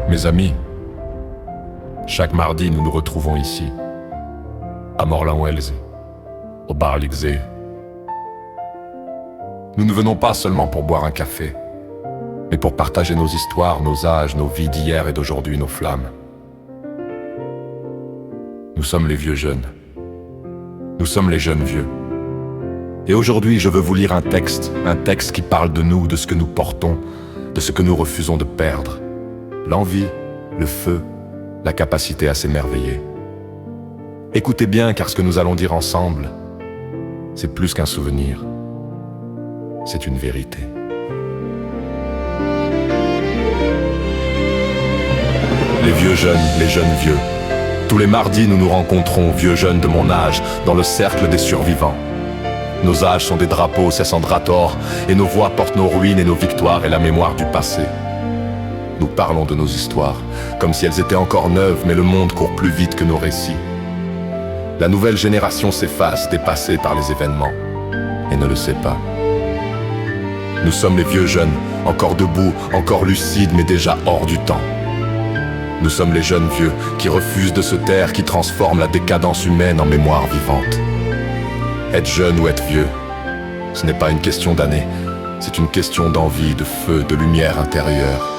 Mes amis, chaque mardi nous nous retrouvons ici, à Morlan-Wells, au bar L'Ixé. Nous ne venons pas seulement pour boire un café, mais pour partager nos histoires, nos âges, nos vies d'hier et d'aujourd'hui, nos flammes. Nous sommes les vieux jeunes. Nous sommes les jeunes vieux. Et aujourd'hui, je veux vous lire un texte qui parle de nous, de ce que nous portons, de ce que nous refusons de perdre. L'envie, le feu, la capacité à s'émerveiller. Écoutez bien, car ce que nous allons dire ensemble, c'est plus qu'un souvenir, c'est une vérité. Les vieux jeunes, les jeunes vieux. Tous les mardis, nous nous rencontrons, vieux jeunes de mon âge, dans le cercle des survivants. Nos âges sont des drapeaux cessant de rators, et nos voix portent nos ruines et nos victoires et la mémoire du passé. Nous parlons de nos histoires, comme si elles étaient encore neuves, mais le monde court plus vite que nos récits. La nouvelle génération s'efface, dépassée par les événements, et ne le sait pas. Nous sommes les vieux jeunes, encore debout, encore lucides, mais déjà hors du temps. Nous sommes les jeunes vieux, qui refusent de se taire, qui transforment la décadence humaine en mémoire vivante. Être jeune ou être vieux, ce n'est pas une question d'années, c'est une question d'envie, de feu, de lumière intérieure.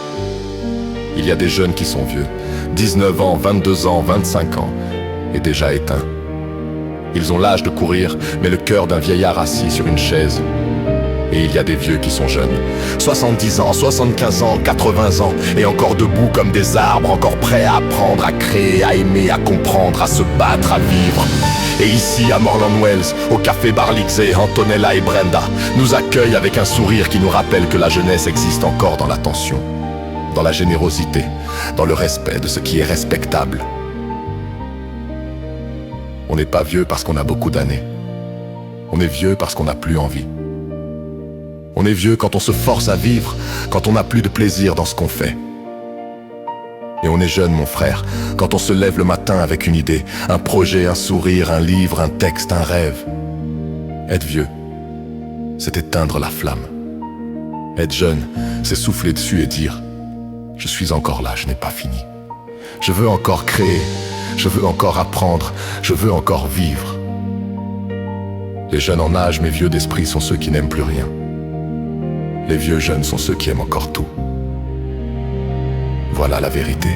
Il y a des jeunes qui sont vieux, 19 ans, 22 ans, 25 ans, et déjà éteints. Ils ont l'âge de courir, mais le cœur d'un vieillard assis sur une chaise. Et il y a des vieux qui sont jeunes, 70 ans, 75 ans, 80 ans, et encore debout comme des arbres, encore prêts à apprendre, à créer, à aimer, à comprendre, à se battre, à vivre. Et ici, à Morlan-Wells, au café bar L'Ixé, Antonella et Brenda nous accueillent avec un sourire qui nous rappelle que la jeunesse existe encore dans l'attention, dans la générosité, dans le respect de ce qui est respectable. On n'est pas vieux parce qu'on a beaucoup d'années. On est vieux parce qu'on n'a plus envie. On est vieux quand on se force à vivre, quand on n'a plus de plaisir dans ce qu'on fait. Et on est jeune, mon frère, quand on se lève le matin avec une idée, un projet, un sourire, un livre, un texte, un rêve. Être vieux, c'est éteindre la flamme. Être jeune, c'est souffler dessus et dire « Je suis encore là, je n'ai pas fini. Je veux encore créer, je veux encore apprendre, je veux encore vivre. » Les jeunes en âge, mais vieux d'esprit sont ceux qui n'aiment plus rien. Les vieux jeunes sont ceux qui aiment encore tout. Voilà la vérité.